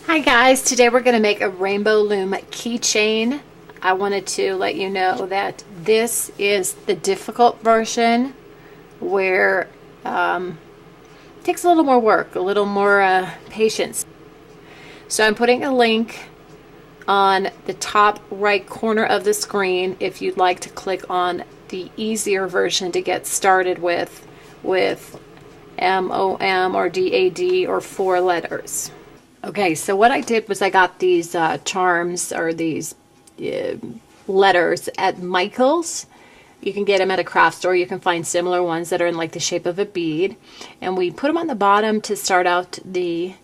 Hi guys, today we're going to make a Rainbow Loom keychain. I wanted to let you know that this is the difficult version where it takes a little more work, a little more patience. So I'm putting a link on the top right corner of the screen if you'd like to click on the easier version to get started with MOM or DAD or 4 letters. Okay, so what I did was I got these charms or these letters at Michael's. You can get them at a craft store. You can find similar ones that are in like the shape of a bead. And we put them on the bottom to start out the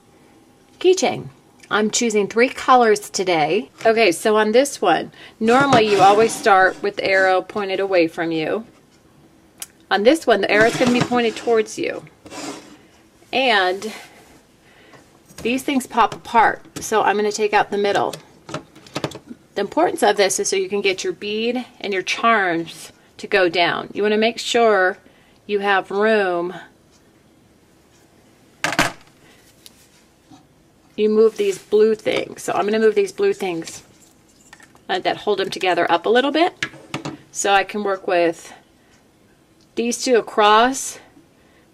keychain. I'm choosing 3 colors today. Okay, so on this one, normally you always start with the arrow pointed away from you. On this one, the arrow is going to be pointed towards you. And these things pop apart, so I'm going to take out the middle. The importance of this is so you can get your bead and your charms to go down. You want to make sure you have room. You move these blue things. So I'm going to move these blue things that hold them together up a little bit, so I can work with these 2 across,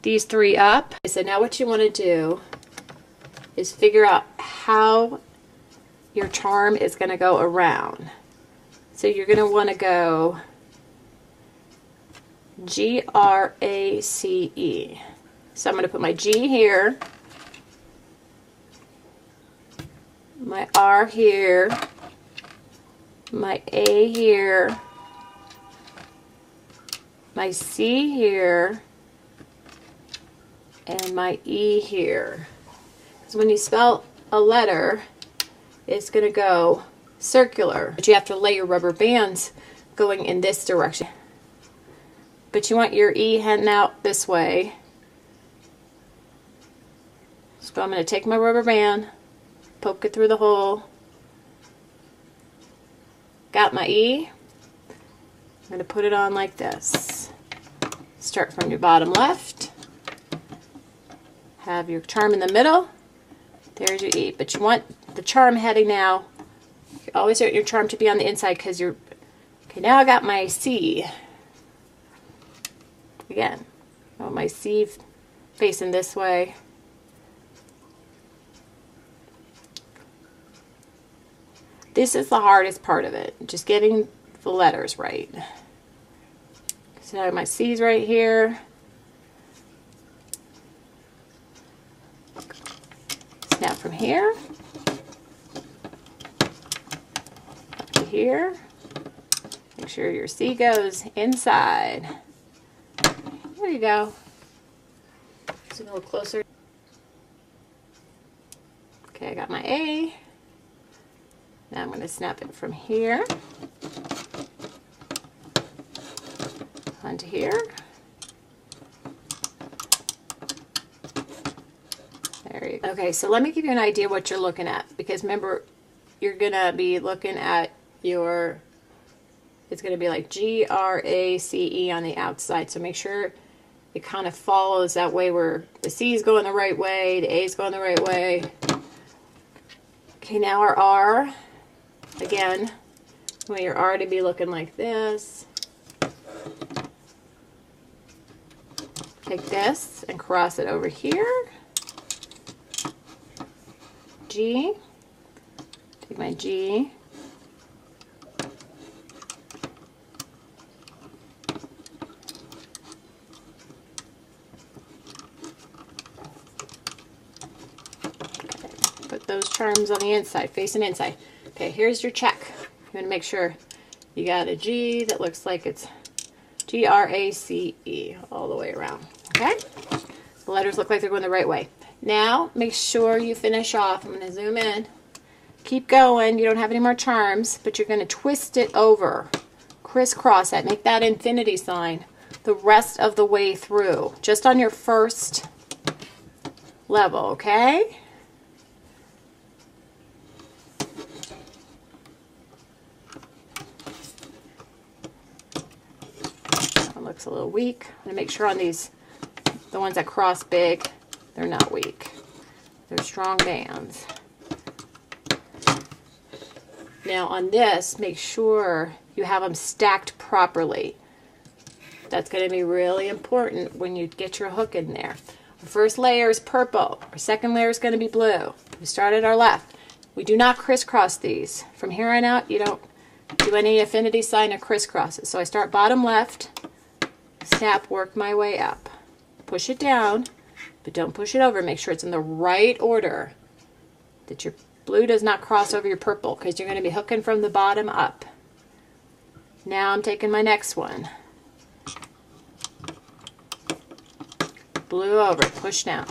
these 3 up. So now what you want to do is figure out how your charm is going to go around. So you're going to want to go G-R-A-C-E. So I'm going to put my G here, my R here, my A here, my C here, and my E here. So when you spell a letter, it's going to go circular, but you have to lay your rubber bands going in this direction. But you want your E heading out this way. So I'm going to take my rubber band, poke it through the hole. Got my E. I'm going to put it on like this. Start from your bottom left. Have your charm in the middle. There's your E, but you want the charm heading now. You always want your charm to be on the inside because you're, okay, now I got my C. Again, I want my C facing this way. This is the hardest part of it, just getting the letters right. So I have my C's right here. Snap from here up to here. Make sure your C goes inside. There you go. Just a little closer. Okay, I got my A. Now I'm going to snap it from here onto here. There you go. Okay, so let me give you an idea what you're looking at, because remember, you're going to be looking at your, it's going to be like G-R-A-C-E on the outside, so make sure it kind of follows that way where the C is going the right way, the A is going the right way. Okay, now our R, again, we want your R to be looking like this. Take this and cross it over here. G, take my G, put those charms on the inside, facing inside. Okay, here's your check. You want to make sure you got a G that looks like it's G-R-A-C-E all the way around. Okay, the letters look like they're going the right way. Now, make sure you finish off. I'm going to zoom in. Keep going. You don't have any more charms, but you're going to twist it over. Crisscross that. Make that infinity sign the rest of the way through. Just on your first level, okay? That looks a little weak. I'm going to make sure on these, the ones that cross big, they're not weak. They're strong bands. Now on this, make sure you have them stacked properly. That's going to be really important when you get your hook in there. Our first layer is purple. Our second layer is going to be blue. We start at our left. We do not crisscross these. From here on out, you don't do any affinity sign or crisscrosses. So I start bottom left, snap, work my way up. Push it down, but don't push it over. Make sure it's in the right order, that your blue does not cross over your purple, because you're going to be hooking from the bottom up. Now I'm taking my next one. Blue over, push down.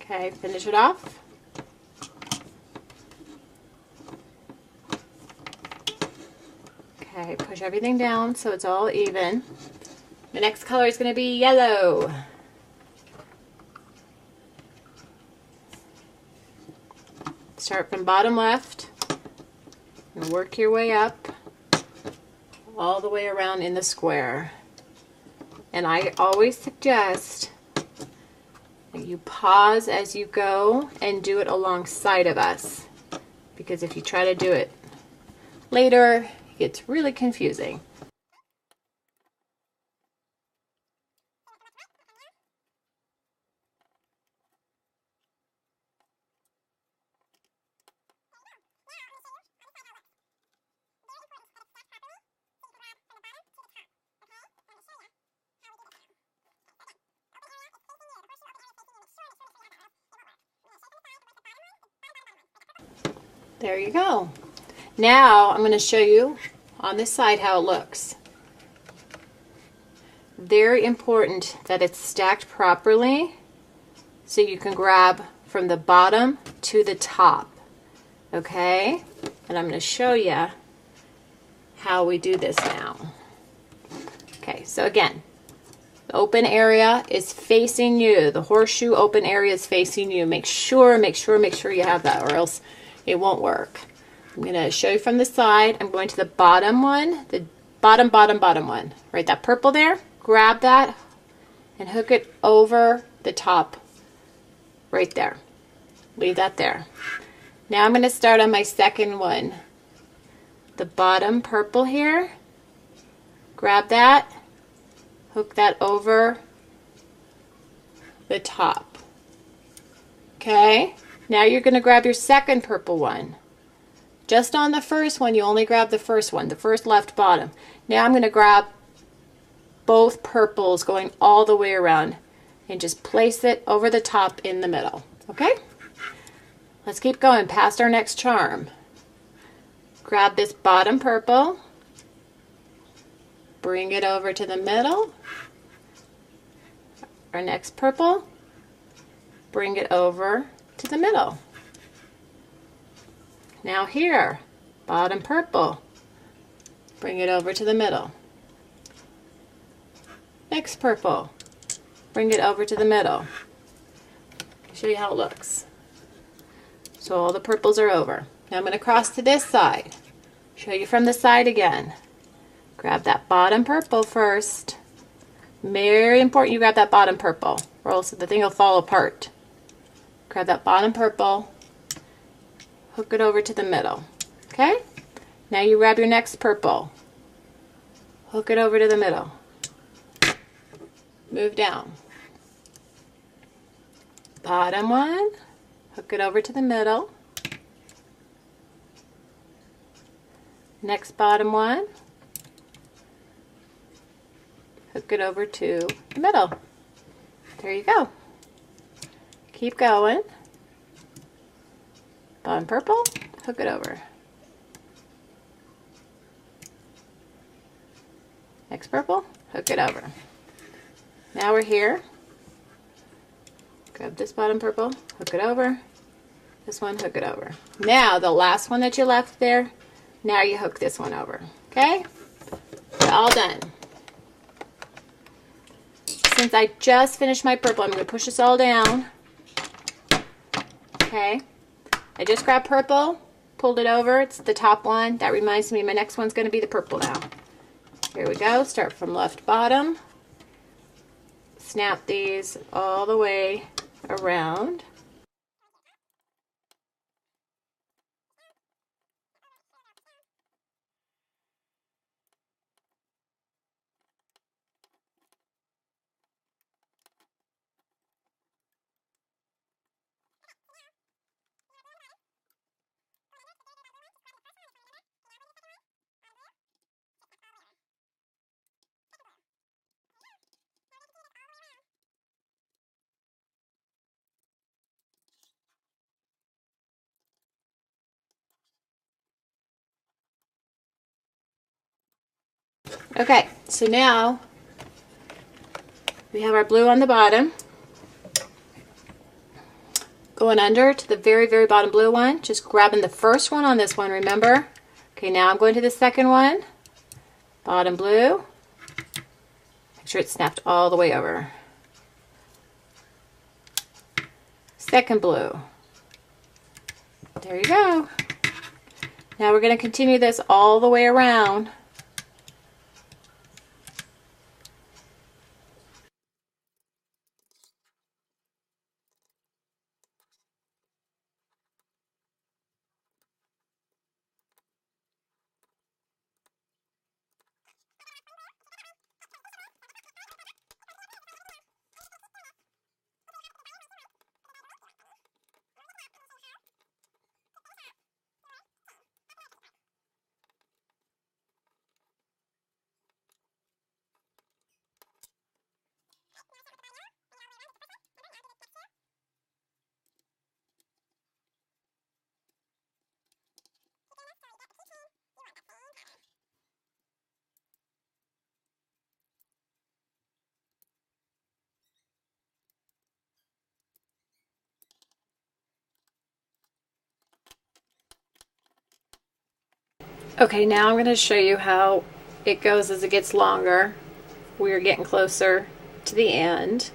Okay, finish it off. Okay, push everything down so it's all even. The next color is going to be yellow. Start from bottom left and work your way up all the way around in the square. And I always suggest that you pause as you go and do it alongside of us, because if you try to do it later, it gets really confusing. There you go. Now I'm going to show you on this side how it looks. Very important that it's stacked properly so you can grab from the bottom to the top. Okay? And I'm going to show you how we do this now. Okay, so again, the open area is facing you. The horseshoe open area is facing you. Make sure you have that, or else it won't work. I'm going to show you from the side. I'm going to the bottom one, the bottom one. Right, that purple there, grab that and hook it over the top right there. Leave that there. Now I'm going to start on my second one. The bottom purple here, grab that, hook that over the top. Okay? Now you're going to grab your second purple one. Just on the first one, you only grab the first one, the first left bottom. Now I'm going to grab both purples going all the way around and just place it over the top in the middle. Okay? Let's keep going past our next charm. Grab this bottom purple, bring it over to the middle. Our next purple, bring it over to the middle. Now here, bottom purple, bring it over to the middle. Next purple, bring it over to the middle. I'll show you how it looks. So all the purples are over. Now I'm going to cross to this side. Show you from the side again. Grab that bottom purple first. Very important you grab that bottom purple, or else the thing will fall apart. Grab that bottom purple, hook it over to the middle. Okay? Now you grab your next purple, hook it over to the middle. Move down. Bottom one, hook it over to the middle. Next bottom one, hook it over to the middle. There you go. Keep going. Bottom purple, hook it over. Next purple, hook it over. Now we're here. Grab this bottom purple, hook it over. This one, hook it over. Now the last one that you left there, now you hook this one over. Okay, we're all done. Since I just finished my purple, I'm going to push this all down. Okay, I just grabbed purple, pulled it over. It's the top one. That reminds me my next one's going to be the purple now. Here we go. Start from left bottom. Snap these all the way around. Okay, so now we have our blue on the bottom. Going under to the very, very bottom blue one, just grabbing the first one on this one, remember? Okay, now I'm going to the second one. Bottom blue. Make sure it's snapped all the way over. Second blue. There you go. Now we're going to continue this all the way around. Okay, now I'm going to show you how it goes as it gets longer. We're getting closer to the end.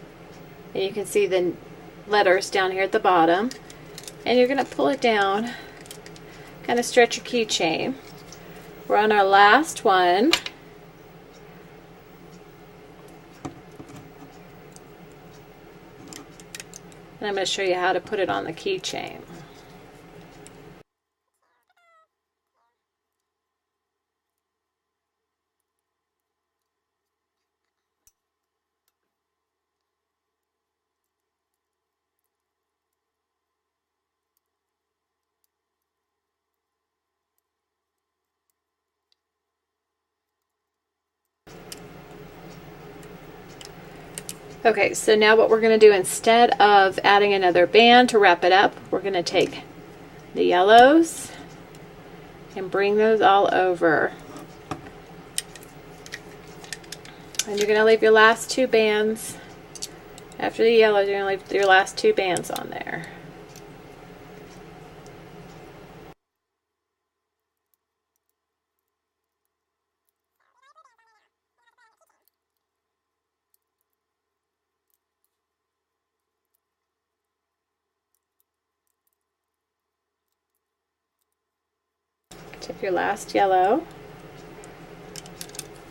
And you can see the letters down here at the bottom. And you're going to pull it down, kind of stretch your keychain. We're on our last one. And I'm going to show you how to put it on the keychain. Okay, so now what we're going to do, instead of adding another band to wrap it up, we're going to take the yellows and bring those all over. And you're going to leave your last two bands. After the yellows, you're going to leave your last two bands on there. Take your last yellow.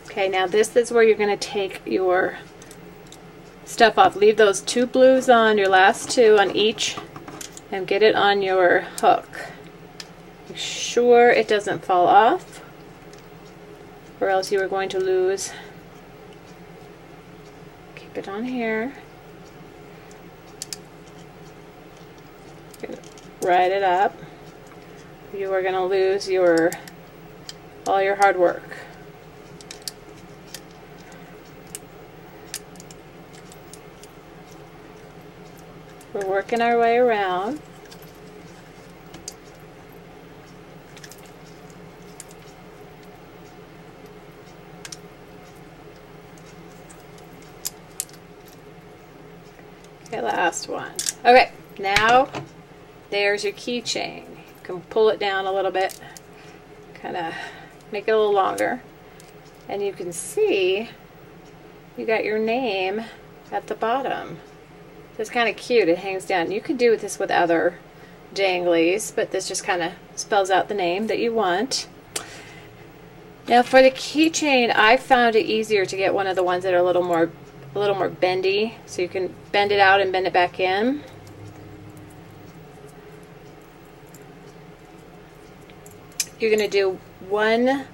Okay, now this is where you're going to take your stuff off. Leave those two blues on, your last two on each, and get it on your hook. Make sure it doesn't fall off, or else you are going to lose. Keep it on here. Ride it up. You are going to lose all your hard work. We're working our way around. Okay, last one. Okay, now there's your keychain. You can pull it down a little bit, kind of make it a little longer, and you can see you got your name at the bottom. It's kind of cute. It hangs down. You can do this with other danglies, but this just kind of spells out the name that you want. Now for the keychain, I found it easier to get one of the ones that are a little more bendy, so you can bend it out and bend it back in. You're going to do one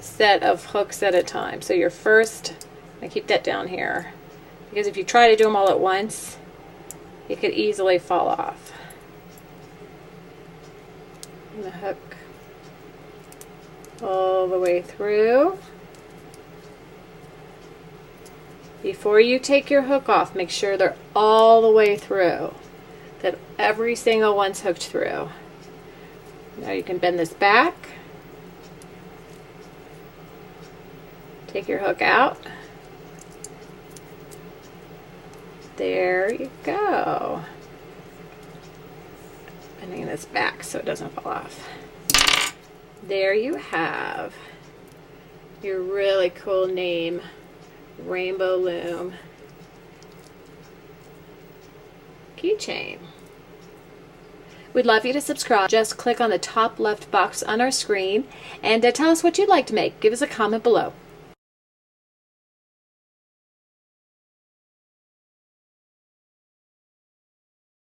set of hooks at a time. So your first, I keep that down here, because if you try to do them all at once, it could easily fall off. And the hook all the way through. Before you take your hook off, make sure they're all the way through, that every single one's hooked through. Now you can bend this back, take your hook out. There you go. Bending this back so it doesn't fall off. There you have your really cool name, Rainbow Loom Keychain. We'd love you to subscribe. Just click on the top left box on our screen and tell us what you'd like to make. Give us a comment below.